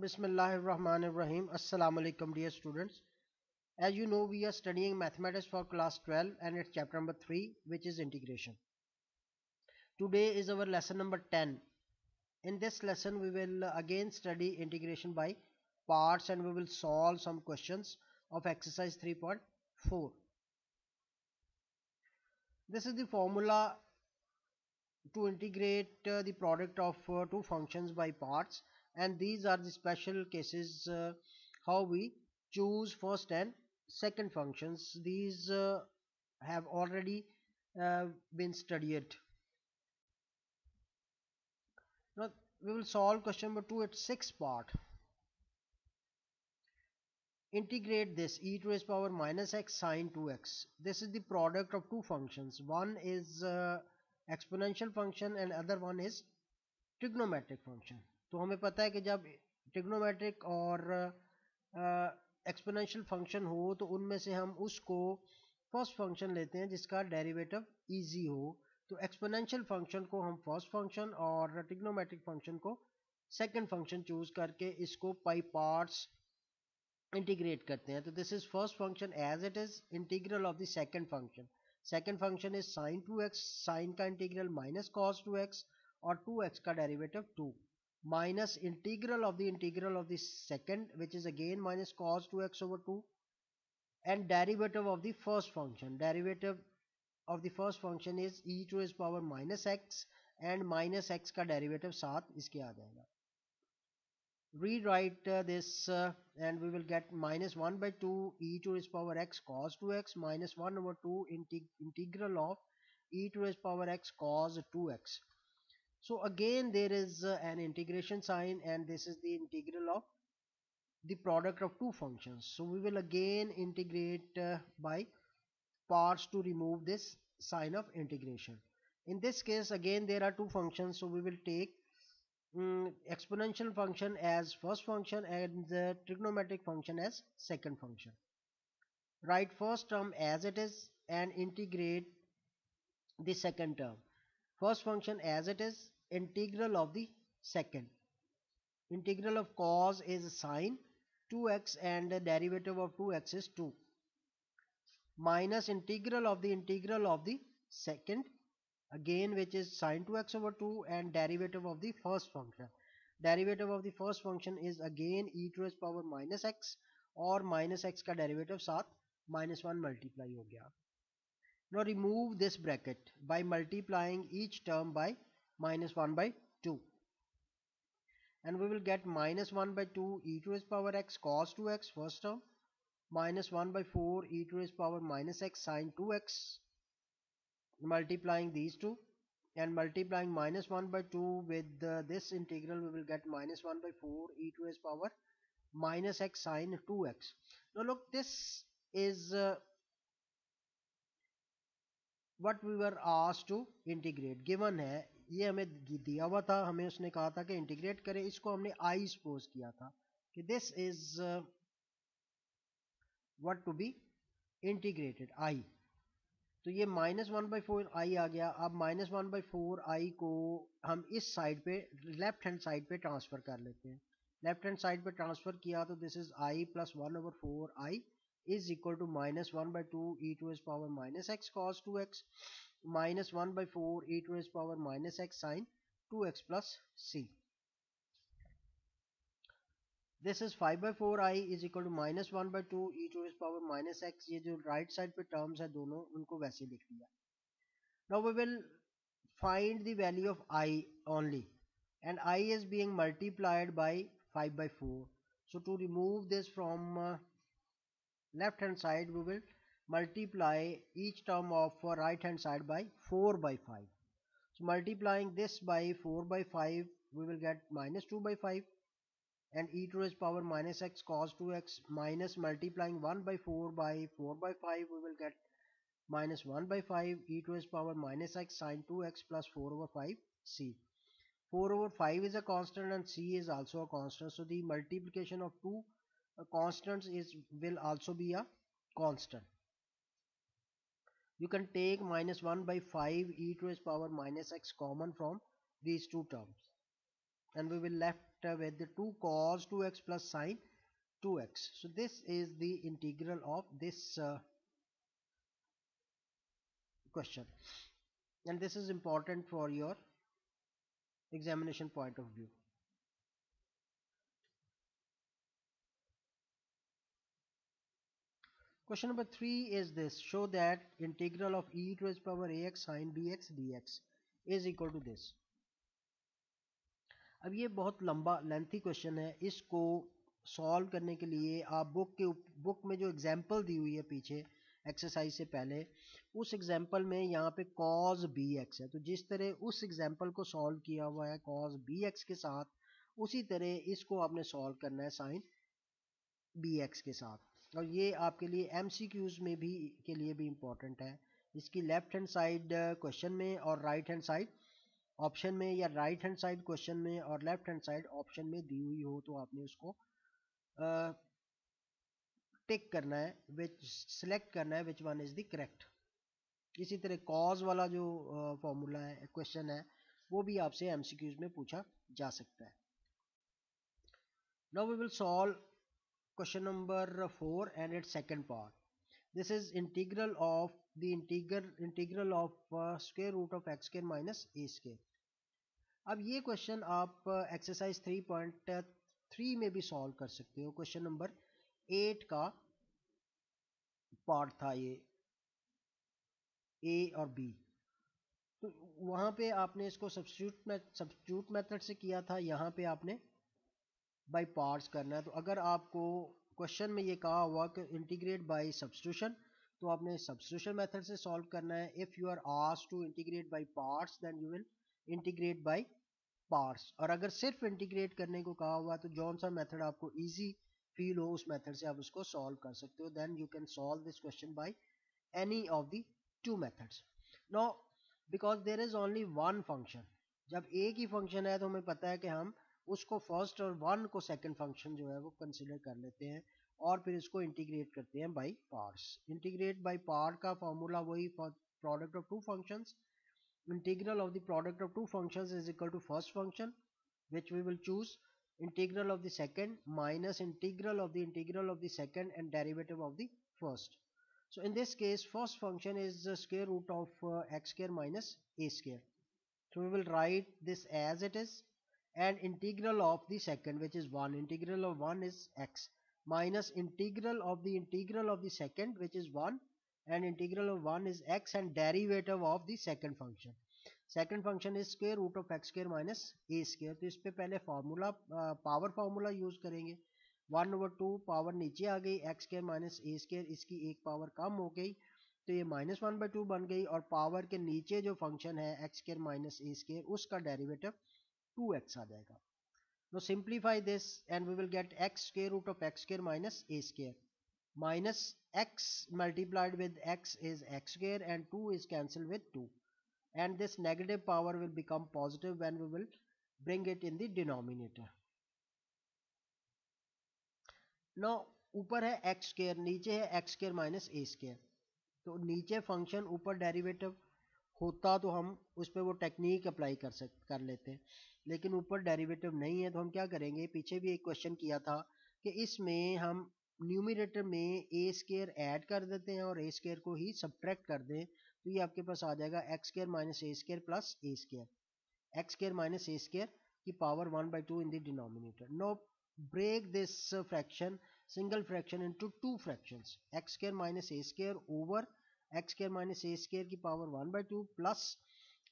Bismillahirrahmanirrahim. Assalamu alaikum, dear students. As you know, we are studying mathematics for class 12 and it's chapter number 3, which is integration. Today is our lesson number 10. In this lesson, we will again study integration by parts and we will solve some questions of exercise 3.4. This is the formula to integrate the product of two functions by parts, and these are the special cases how we choose first and second functions. These have already been studied. Now we will solve question number 2. It's 6 part. Integrate this e to the power minus x sine 2x. This is the product of two functions. One is exponential function and other one is trigonometric function. तो हमें पता है कि जब trigonometric और exponential function हो तो उनमें से हम उसको फर्स्ट फंक्शन लेते हैं जिसका डेरिवेटिव इजी हो. तो एक्सपोनेंशियल फंक्शन को हम फर्स्ट फंक्शन और ट्रिग्नोमेट्रिक फंक्शन को सेकंड फंक्शन चूज करके इसको बाय पार्ट्स इंटीग्रेट करते हैं. तो this is first function as it is integral of the second function. Second function is sine 2x. Sine का इंटीग्रल माइनस कॉस 2x और 2x का derivative 2 minus integral of the second which is again minus cos 2x over 2 and derivative of the first function. Derivative of the first function is e to its power minus x and minus x का derivative साथ इसके आ जाएगा. Rewrite this and we will get minus 1 by 2 e to its power x cos 2x minus 1 over 2 integral of e to its power x cos 2x. So again there is an integration sign and this is the integral of the product of two functions. So we will again integrate by parts to remove this sign of integration. In this case again there are two functions, so we will take exponential function as first function and the trigonometric function as second function. Write first term as it is and integrate the second term. First function as it is, integral of the second. Integral of cos is sine 2x and the derivative of 2x is 2 minus integral of the second again which is sine 2x over 2 and derivative of the first function. Derivative of the first function is again e to its power minus x और minus x का derivative साथ minus 1 multiply हो गया. Now remove this bracket by multiplying each term by minus 1 by 2 and we will get minus 1 by 2 e to its power x cos 2x first term minus 1 by 4 e to its power minus x sine 2x. Multiplying these two and multiplying minus 1 by 2 with this integral we will get minus 1 by 4 e to its power minus x sine 2x. Now look, this is what we were asked to integrate. Given है, ये हमें दिया हुआ था, हमें उसने कहा था कि इंटीग्रेट करें. इसको हमने I सपोज किया था कि this is what to be integrated I. तो ये माइनस 1 बाई 4 आई आ गया. अब माइनस 1 बाई 4 आई को हम इस साइड पे लेफ्ट हैंड साइड पे ट्रांसफर कर लेते हैं. लेफ्ट हैंड साइड पे ट्रांसफर किया तो this is I plus 1 over 4 I is equal to minus 1 by 2 e to is power minus x cos 2x minus 1 by 4 e to is power minus x sine 2x plus C. This is 5 by 4 I is equal to minus 1 by 2 e to its power minus x. ये जो right side पे terms है दोनों उनको वैसे लिख दिया. Now we will find the value of I only and I is being multiplied by 5 by 4. So to remove this from left hand side we will multiply each term of right hand side by 4 by 5. So multiplying this by 4 by 5 we will get minus 2 by 5 and e to its power minus x cos 2x minus multiplying 1 by 4 by 5 we will get minus 1 by 5 e to its power minus x sin 2x plus 4 over 5 c. 4 over 5 is a constant and c is also a constant, so the multiplication of two constants will also be a constant. You can take minus 1 by 5 e to its power minus x common from these two terms. and we will left with the 2 cos 2x plus sine 2x. So this is the integral of this question, and this is important for your examination point of view. Question number 3 is this: show that integral of e to the power ax sin bx dx is equal to this. अब ये बहुत लंबा lengthy question है, इसको solve करने के लिए आप बुक में जो एग्जांपल दी हुई है पीछे एक्सरसाइज से पहले, उस एग्जांपल में यहाँ पे cos bx है, तो जिस तरह उस एग्जांपल को सॉल्व किया हुआ है cos bx के साथ, उसी तरह इसको आपने सॉल्व करना है sin bx के साथ। और ये आपके लिए MCQs में भी के लिए भी इम्पोर्टेंट है। इसकी लेफ्ट हैंड साइड क्वेश्चन में और राइट हैंड साइड ऑप्शन में, या राइट हैंड साइड क्वेश्चन में और लेफ्ट हैंड साइड ऑप्शन में दी हुई हो तो आपने उसको टिक करना है, विच सिलेक्ट करना है which one is the correct. इसी तरह कॉज वाला जो फॉर्मूला है क्वेश्चन है वो भी आपसे MCQs में पूछा जा सकता है। Now we will solve question number 4 and its second part. This is integral of the integral of square root of x square minus a square. अब ये क्वेश्चन आप एक्सरसाइज 3.3 में भी सॉल्व कर सकते हो। क्वेश्चन नंबर 8 का पार्ट था ये, ए और बी, तो वहां पे आपने इसको सब्स्टिट्यूट मेथड से किया था, यहाँ पे आपने बाय पार्ट्स करना है। तो अगर आपको क्वेश्चन में ये कहा हुआ कि इंटीग्रेट बाय सब्स्टिट्यूशन, तो आपने सब्स्टिट्यूशन मेथड से सॉल्व करना है। If you are asked to integrate by parts then you will integrate by parts. और अगर सिर्फ इंटीग्रेट करने को कहा हुआ तो जौन सा मेथड आपको इजी फील हो उस मेथड से आप उसको सॉल्व कर सकते हो। Then you can solve this question by any of the two methods. Now because there is only one function, जब एक ही फंक्शन है तो हमें पता है कि हम उसको फर्स्ट और वन को सेकंड फंक्शन जो है वो कंसीडर कर लेते हैं और फिर इसको इंटीग्रेट करते हैं by parts. Integrate by part का फॉर्मूला वही, product of two functions, integral of the product of two functions is equal to first function which we will choose, integral of the second minus integral of the second and derivative of the first. So in this case first function is the square root of x square minus a square, so we will write this as it is, and integral of the second which is 1, integral of 1 is x, minus integral of the second which is 1, and integral of 1 is x, and derivative of the second function. Second function is square root of x square minus a square. तो इस पे पहले formula power formula use करेंगे। 1/2 power नीचे आ गई, x square minus a square, इसकी एक power कम हो गई तो ये -1/2 बन गई, और पावर के नीचे जो फंक्शन है x square minus a square उसका डेरिवेटिव 2x आ जाएगा। Now simplify this and we will get x square root of x square minus a square, minus x multiplied with x is x square, and 2 is cancelled with 2, and this negative power will become positive when we will bring it in the denominator. Now ऊपर है x square, नीचे है x square minus a square, तो नीचे function ऊपर derivative होता तो हम उस पर वो टेक्निक अप्लाई कर लेते हैं, लेकिन ऊपर डेरिवेटिव नहीं है तो हम क्या करेंगे, पीछे भी एक क्वेश्चन किया था कि इसमें हम न्यूमरेटर में a स्क्वायर ऐड कर देते हैं और a स्क्वायर को ही सब्ट्रैक्ट कर दें, तो ये आपके पास आ जाएगा x square minus a square plus a square, x square minus a square की power 1/2 in the denominator. Now break this fraction, single fraction, into two fractions, x square minus a square over x square minus a square की power 1/2 plus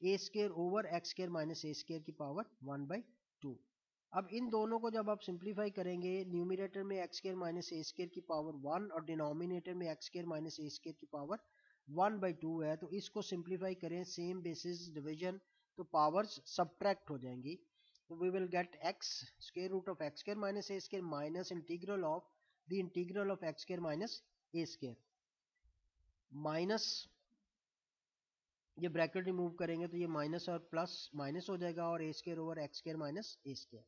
a square over x square minus a square की power 1/2. अब इन दोनों को जब आप simplify करेंगे, numerator में x square minus a square की पावर 1 और डिनोमिनेटर में x square minus a square की पावर 1/2 है, तो इसको सिंप्लीफाई करें सेम बेसिस डिवीजन, तो पावर्स सब्ट्रैक्ट हो जाएंगी, तो we will get x square root of x square minus a square minus integral of x square minus a square, minus ये ब्रैकेट रिमूव करेंगे तो ये माइनस और प्लस माइनस हो जाएगा, और a square over x square minus a square.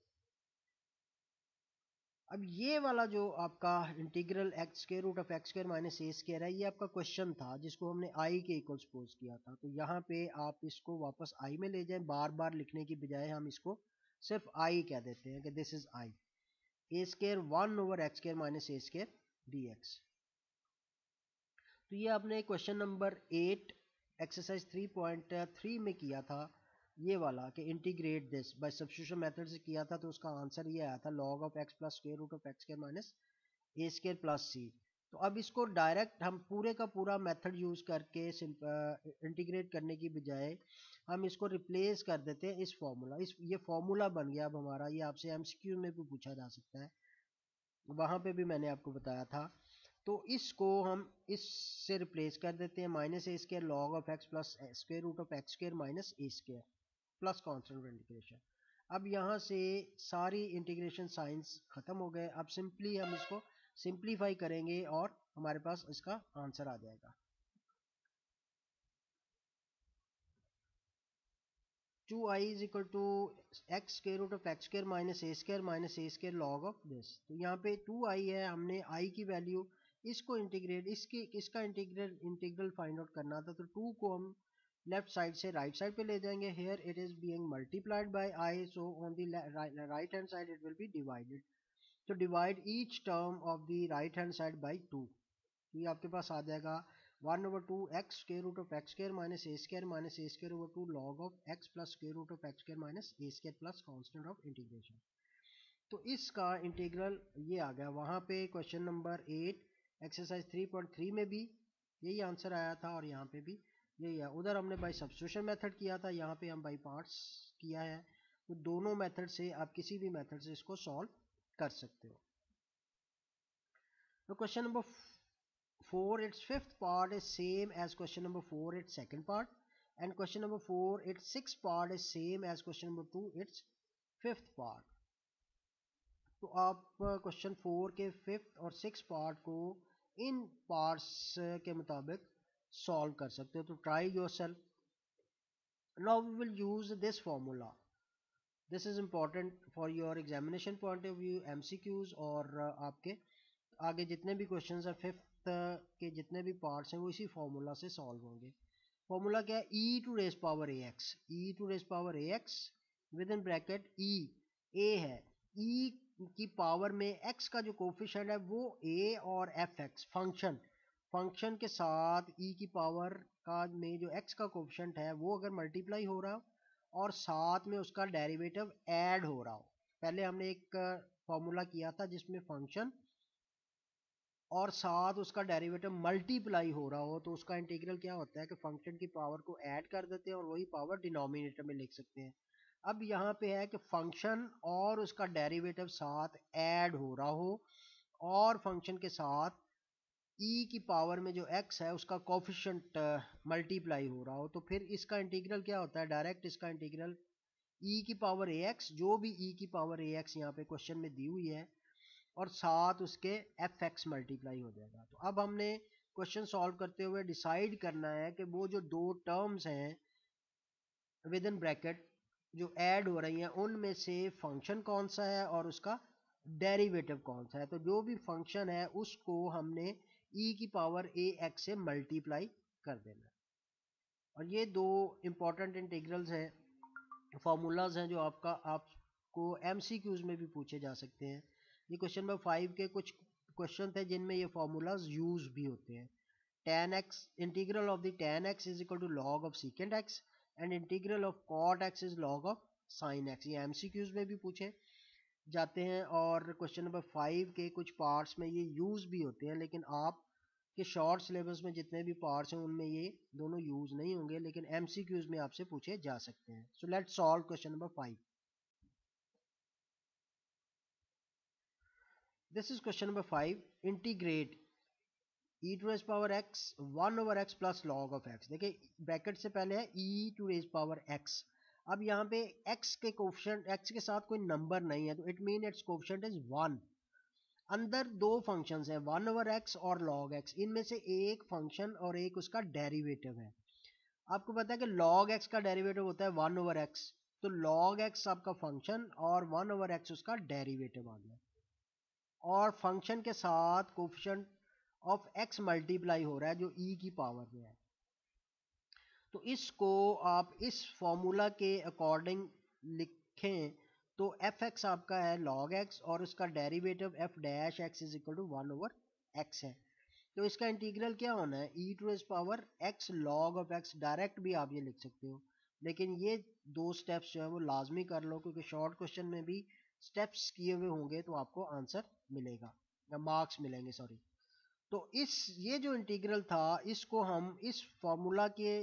अब ये वाला जो आपका integral x square root of x square minus a square है, ये आपका क्वेश्चन था जिसको हमने i के इक्वल सपोज किया था, तो यहाँ पे आप इसको वापस i में ले जाएं, बार बार लिखने की बजाय हम इसको सिर्फ आई कह देते हैं कि this is I. A square 1 over x square minus A square D x. तो ये आपने क्वेश्चन नंबर 8 एक्सरसाइज 3.3 में किया था, ये वाला कि integrate this by substitution method से किया था। तो उसका आंसर ये आया था log of x plus square root of x square minus A square plus C. तो अब इसको डायरेक्ट हम पूरे का पूरा मेथड यूज करके इंटीग्रेट करने की बजाय हम इसको रिप्लेस कर देते हैं इस फॉर्मूला, ये फॉर्मूला बन गया अब हमारा। ये आपसे एमसीक्यू में भी पूछा जा सकता है, वहां पे भी मैंने आपको बताया था। तो इसको हम इससे रिप्लेस कर देते हैं, minus A square log of x plus square root of x square minus A square plus constant integration. अब यहाँ से सारी इंटीग्रेशन साइंस खत्म हो गए। अब सिंपली हम इसको सिंप्लीफाई करेंगे और हमारे पास इसका आंसर आ जाएगा। 2i is equal to x square root of x square minus A square log of this. तो यहाँ पे 2i है, हमने i की वैल्यू इसको इंटीग्रेट इसका इंटीग्रल फाइंड आउट करना था। तो 2 को हम लेफ्ट साइड से राइट साइड पे ले जाएंगे। Here it is being multiplied by i, so on the right hand side it will be divided. तो divide each term of the right hand side by 2। ये आपके पास आ जाएगा 1 over 2 X square root of x square minus A square over 2 log of x plus square root of x square minus A square plus constant of integration. तो इसका integral ये आ गया। वहां पे क्वेश्चन नंबर 8 एक्सरसाइज 3.3 में भी यही answer आया था और यहाँ पे भी यही है। उधर हमने बाई सब्स्टिट्यूशन मेथड किया था, यहाँ पे हम बाई पार्ट्स किया है। तो दोनों मेथड से आप किसी भी मेथड से इसको सॉल्व कर सकते हो। तो question number 4 its fifth part is same as question number 4 its second part, and question number 4 its sixth part is same as question number 2 its fifth part। तो आप क्वेश्चन 4 के 5th और 6th पार्ट को इन parts के मुताबिक solve कर सकते हो। तो try yourself. Now we will use this formula. This is important for your examination point of view, MCQs और आपके आगे जितने भी क्वेश्चन है 5th के जितने भी पार्ट्स हैं वो इसी फॉर्मूला से सॉल्व होंगे। फॉर्मूला क्या है? e to raise power A X, E to raise power A X with in bracket E, A है, e की पावर में x का जो कोफिशिएंट है वो a और एफ एक्स फंक्शन के साथ e की पावर का में जो x का कोफिशिएंट है वो अगर मल्टीप्लाई हो रहा हो और साथ में उसका डेरिवेटिव ऐड हो रहा हो। पहले हमने एक फॉर्मूला किया था जिसमें फंक्शन और साथ उसका डेरिवेटिव मल्टीप्लाई हो रहा हो, तो उसका इंटीग्रल क्या होता है कि फंक्शन की पावर को ऐड कर देते हैं और वही पावर डिनोमिनेटर में लिख सकते हैं। अब यहाँ पे है कि फंक्शन और उसका डेरिवेटिव साथ ऐड हो रहा हो और फंक्शन के साथ e की पावर में जो x है उसका कोफिशिएंट मल्टीप्लाई हो रहा हो, तो फिर इसका इंटीग्रल क्या होता है? डायरेक्ट इसका इंटीग्रल e की पावर ax, जो भी e की पावर ax यहाँ पे क्वेश्चन में दी हुई है, और साथ उसके एफ एक्स मल्टीप्लाई हो जाएगा। तो अब हमने क्वेश्चन सॉल्व करते हुए डिसाइड करना है कि वो जो दो टर्म्स हैं विद इन ब्रैकेट जो ऐड हो रही हैं उनमें से फंक्शन कौन सा है और उसका डेरिवेटिव कौन सा है। तो जो भी फंक्शन है उसको हमने e की पावर ए एक्स से मल्टीप्लाई कर देना है। और ये दो इंपॉर्टेंट इंटीग्रल्स हैं, फॉर्मूलाज हैं जो आपको एमसीक्यूज में भी पूछे जा सकते हैं। ये क्वेश्चन नंबर 5 के कुछ क्वेश्चन थे जिनमें ये फॉर्मूलाज यूज भी होते हैं। tan x, integral of the tan x is equal to log of secant x and integral of cot x is log of sin x। ये एमसीक्यूज में भी पूछे जाते हैं और क्वेश्चन नंबर 5 के कुछ पार्ट्स में ये यूज भी होते हैं, लेकिन आप के शॉर्ट सिलेबस में जितने भी पार्ट्स हैं उनमें ये दोनों यूज नहीं होंगे, लेकिन एमसीक्यूज में आपसे पूछे जा सकते हैं। So let's solve question number 5। This is question number 5. Integrate e to raise power x 1 over x plus log of x। देखिए ब्रैकेट से पहले है e to raise power x। अब यहाँ पे x के कोफिशिएंट, x के साथ कोई नंबर नहीं है तो it mean it's coefficient is 1। अंदर दो फंक्शंस हैं 1 over x और log x, इनमें से एक फंक्शन और एक उसका डेरिवेटिव है। आपको पता है कि log x का डेरिवेटिव होता है 1 over x, तो log x आपका फंक्शन और 1 over x उसका डेरिवेटिव आ गया और फंक्शन के साथ कोफिशिएंट ऑफ x मल्टीप्लाई हो रहा है जो e की पावर में है। तो इसको आप इस फॉर्मूला के अकॉर्डिंग लिखें तो एफ एक्स आपका है लॉग एक्स और उसका derivative F dash X is equal to 1 over X है। तो इसका इंटीग्रल क्या होना है, E to S power X log of X, direct भी आप ये लिख सकते हो, लेकिन ये दो स्टेप्स जो है वो लाजमी कर लो, क्योंकि शॉर्ट क्वेश्चन में भी स्टेप्स किए हुए होंगे तो आपको आंसर मिलेगा या मार्क्स मिलेंगे, सॉरी। तो इस ये जो इंटीग्रल था इसको हम इस फॉर्मूला के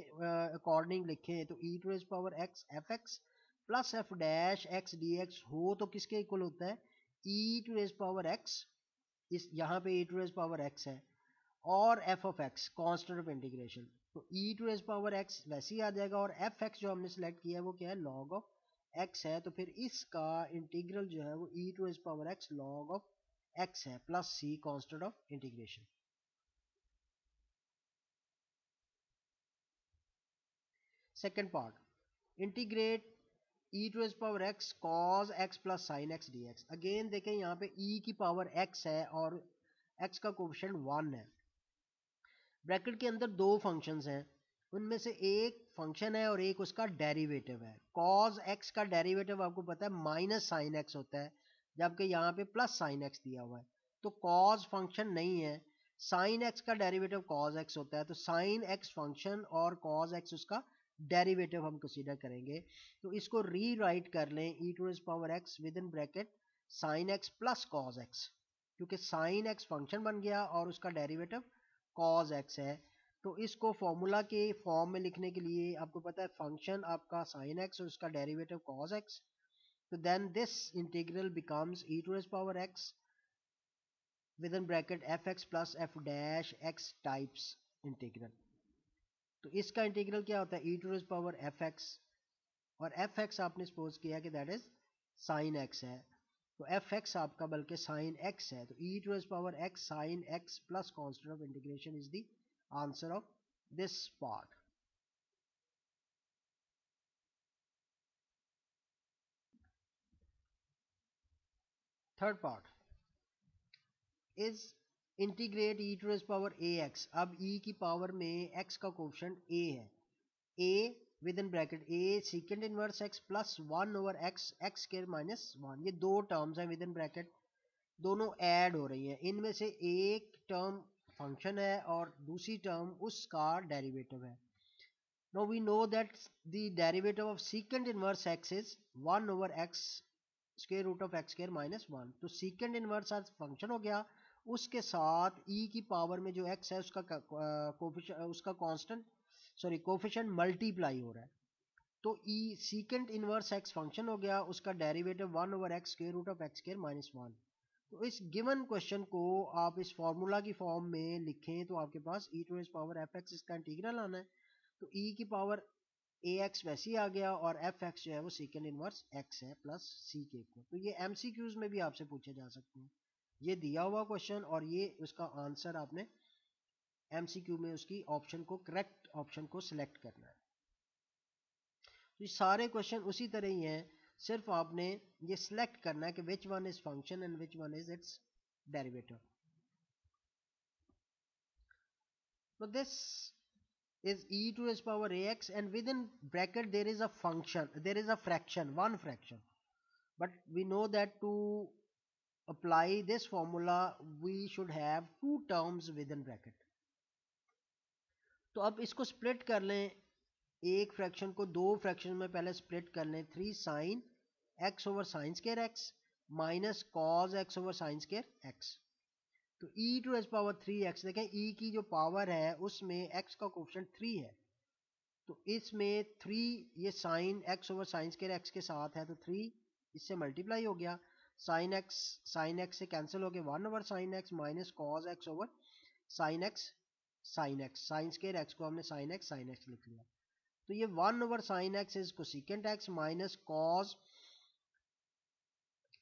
अकॉर्डिंग लिखें तो E to S power X F x plus F dash X D X हो तो किसके इक्वल होता है, E to S power X, इस यहाँ पे E to S power X है और F of X constant of integration, तो E to S power X वैसे ही आ जाएगा और एफ एक्स जो हमने सेलेक्ट किया है वो क्या है, लॉग ऑफ एक्स है, तो फिर इसका इंटीग्रल जो है वो E to S power X log of X है plus C constant of integration. Second part, integrate e to S power x cos x plus sine x dx। Again देखें यहाँ पे e की पावर x है और x का coefficient 1 है। Bracket के अंदर दो फंक्शंस हैं, उनमें से एक फंक्शन है और एक उसका डेरिवेटिव है। cos x का डेरिवेटिव आपको पता है माइनस साइन x होता है, जबकि यहाँ पे प्लस साइन x दिया हुआ है, तो cos फंक्शन नहीं है। साइन x का डेरिवेटिव cos x होता है, तो साइन x फंक्शन और cos x उसका डेरिवेटिव हम कंसीडर करेंगे। तो इसको रीराइट कर लें E to S power X with in bracket sine X plus cos X, क्योंकि साइन एक्स फंक्शन बन गया और उसका डेरिवेटिव कॉज एक्स है। तो इसको फॉर्मूला के फॉर्म में लिखने के लिए आपको पता है फंक्शन आपका साइन एक्स और उसका डेरिवेटिव कॉज एक्स, तो then this integral becomes E to S power X with in bracket F x plus F dash X types integral. तो इसका इंटीग्रल क्या होता है, E to S power F X, और F X आपने suppose किया कि दैट इज साइन एक्स है, तो एफ एक्स आपका बल्कि साइन एक्स है, तो E to S power X sine X plus constant of integration is the answer of this part. Third part is integrate E to S power A X. अब e की पावर में x का coefficient a है, a with in bracket a secant inverse x plus 1 over x X square minus 1, ये दो terms हैं with in bracket, दोनों ऐड हो रही हैं, इनमें से एक टर्म फंक्शन है और दूसरी टर्म उसका डेरिवेटिव है। Now we know that the derivative of secant inverse x is 1 over x square root of x square minus 1, तो सीकेंड इनवर्स आज फंक्शन हो गया, उसके साथ e की पावर में जो x है उसका कोफिशिएंट उसका कांस्टेंट सॉरी कोफिशिएंट मल्टीप्लाई हो रहा है, तो e secant inverse x function हो गया, उसका derivative 1 over x square root of x square minus 1। तो इस गिवन क्वेश्चन को आप इस फॉर्मूला की फॉर्म में लिखें तो आपके पास e to S power F x इसका इंटीग्रल आना है, तो e की पावर ए एक्स वैसे ही आ गया और एफ एक्स जो है वो सीकेंड इनवर्स एक्स है प्लस सी के इक्वल। तो ये एमसीक्यूज में भी आपसे पूछे जा सकते हैं, ये दिया हुआ क्वेश्चन और ये उसका आंसर आपने एमसीक्यू में उसकी ऑप्शन को करेक्ट ऑप्शन को सिलेक्ट करना है। तो ये सारे क्वेश्चन उसी तरह ही हैं, सिर्फ आपने ये सिलेक्ट करना है कि which one is function and which one is it's derivative. तो this is e to its power ax and within bracket there is a function, there is a fraction, one fraction, but we know that to apply this formula we should have two terms within bracket। तो अब इसको split कर लें, एक fraction को दो fraction में पहले स्प्लिट कर लें, 3 sine x over sine square x minus cos x over sine square x, तो e to S power 3x, देखें e की जो पावर है उसमें x का कोफिशिएंट 3 है, तो इसमें 3 ये sine x over sine square x के साथ है, तो 3 इससे मल्टीप्लाई हो गया, साइन x से कैंसिल हो गया 1 over sine x minus cos x over sine x sine square x को हमने साइन x लिख लिया, तो ये 1 over sine x is cosecant x minus cos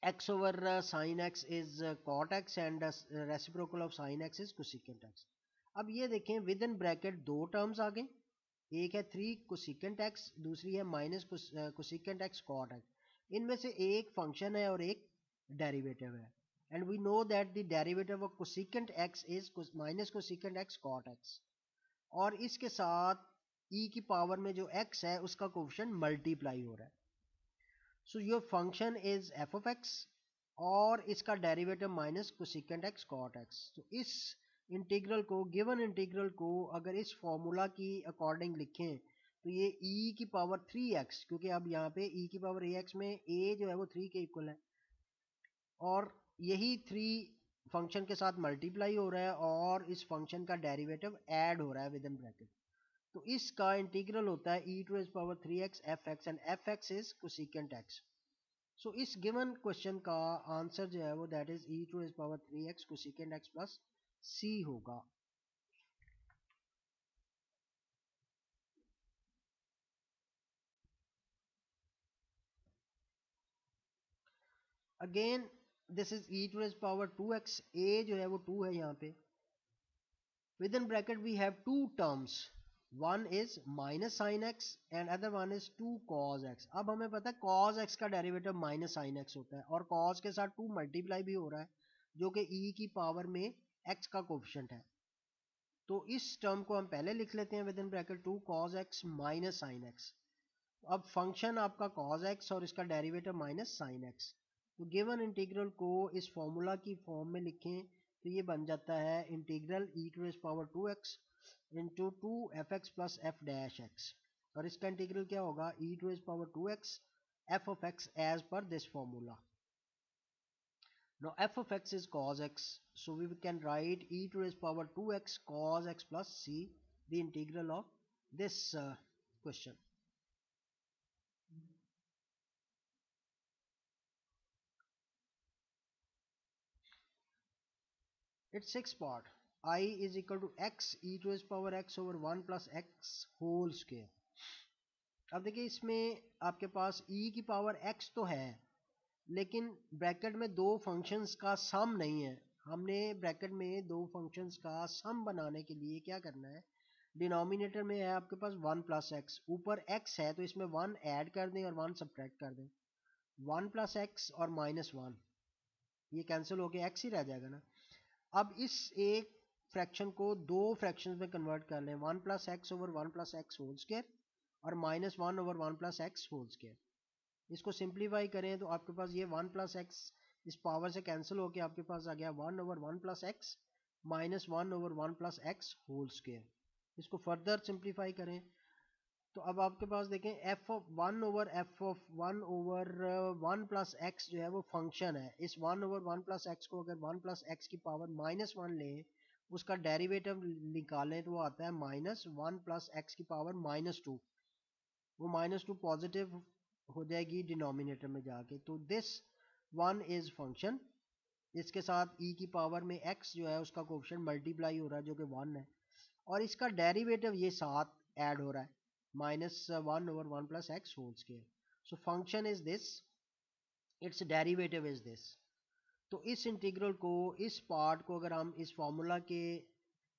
x over sin x is cot x and reciprocal of sin x is cosecant x। अब ये देखें with in bracket दो टर्म्स आ गए, एक है 3 cosecant x, दूसरी है minus cosecant x cot x, इनमें से एक फंक्शन है और एक डेरिवेटिव है, and we know that the derivative of cosecant x is minus cosecant x cot x, और इसके साथ e की पावर में जो x है उसका कोफिशिएंट मल्टीप्लाई हो रहा है। So your function is f of x और इसका derivative minus cosecant x cot x. तो इस इंटीग्रल को, गिवन इंटीग्रल को अगर इस फॉर्मूला की अकॉर्डिंग लिखें तो ये e की पावर 3x, क्योंकि अब यहाँ पे e की पावर ax में a जो है वो 3 के इक्वल है और यही 3 फंक्शन के साथ मल्टीप्लाई हो रहा है और इस फंक्शन का डेरिवेटिव ऐड हो रहा है विद इन ब्रैकेट। तो इसका इंटीग्रल होता है e to the power 3x fx एंड fx इज कोसेकेंट x। सो इस गिवन क्वेश्चन का आंसर जो है वो that is e to the power 3x cosecant x plus c होगा। Again this is e to the power 2x, a जो है वो 2 है यहाँ पे। With in bracket we have two terms, one is minus sine x and other one is 2 cos x। अब हमें पता है cos x का डेरिवेटिव माइनस साइन x होता है और cos के साथ 2 मल्टीप्लाई भी हो रहा है जो कि e की पावर में x का कोफिशिएंट है। तो इस टर्म को हम पहले लिख लेते हैं with in bracket 2 cos x minus sine x। अब फंक्शन आपका cos x और इसका डेरिवेटिव माइनस साइन x। तो गिवन इंटीग्रल को इस फॉर्मूला की फॉर्म में लिखें तो ये बन जाता है integral e to the power 2x into 2fx plus f dash x और इसका इंटीग्रल क्या होगा e to the power 2x f of x as per this formula. Now f of x is cos x, so we can write e to the power 2x cos x plus c, the integral of this question. It's sixth part. I is equal to x e to the power x over 1 plus x whole square. अब देखिए इसमें आपके पास e की power x तो है लेकिन bracket में दो फंक्शंस का सम नहीं है। हमने ब्रैकेट में दो फंक्शंस का सम बनाने के लिए क्या करना है, डिनोमिनेटर में है आपके पास 1 प्लस एक्स, ऊपर x है तो इसमें 1 ऐड कर दें और 1 सब्ट्रैक्ट कर दें। 1 प्लस एक्स और माइनस 1 ये कैंसिल होके x ही रह जाएगा ना। अब इस एक फ्रैक्शन को दो फ्रैक्शंस में कन्वर्ट कर लें, 1 plus X over 1 plus x whole square और minus 1 over 1 plus x whole square. इसको सिंप्लीफाई करें तो आपके पास ये 1 प्लस एक्स इस पावर से कैंसिल होकर आपके पास आ गया 1 over 1 plus X minus 1 over 1 plus x whole square. इसको फर्दर सिंप्लीफाई करें तो अब आपके पास देखें f of 1 over 1 plus X जो है वो फंक्शन है। इस 1 ओवर 1 प्लस एक्स को अगर 1 प्लस एक्स की पावर माइनस 1 लें, उसका डेरिवेटिव निकालें तो वो आता है माइनस 1 प्लस एक्स की पावर माइनस 2। वो माइनस 2 पॉजिटिव हो जाएगी डिनोमिनेटर में जाके। तो दिस वन इज फंक्शन, इसके साथ e की पावर में x जो है उसका कोफिशिएंट मल्टीप्लाई हो रहा है जो कि 1 है और इसका डेरिवेटिव ये साथ ऐड हो रहा है minus 1 over 1 plus x whole square. So function is this, its derivative is this. तो इस इंटीग्रल को, इस पार्ट को अगर हम इस फॉर्मूला के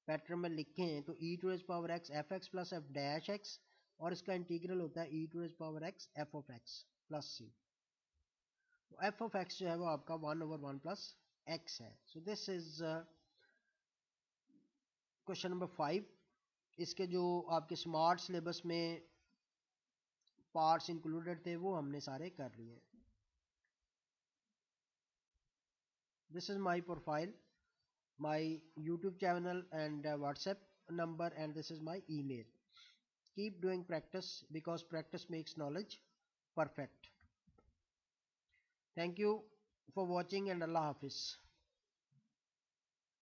पैटर्न में लिखें तो e to the power x f x plus F dash x और इसका इंटीग्रल होता है e to the power x f of x plus c। तो एफ ऑफ x जो है वो आपका 1 ओवर 1 प्लस x है। So this is question number 5। इसके जो आपके स्मार्ट सिलेबस में पार्ट्स इंक्लूडेड थे वो हमने सारे कर लिए। This is my profile, my YouTube channel and WhatsApp number, and this is my email. Keep doing practice because practice makes knowledge perfect. Thank you for watching and Allah Hafiz.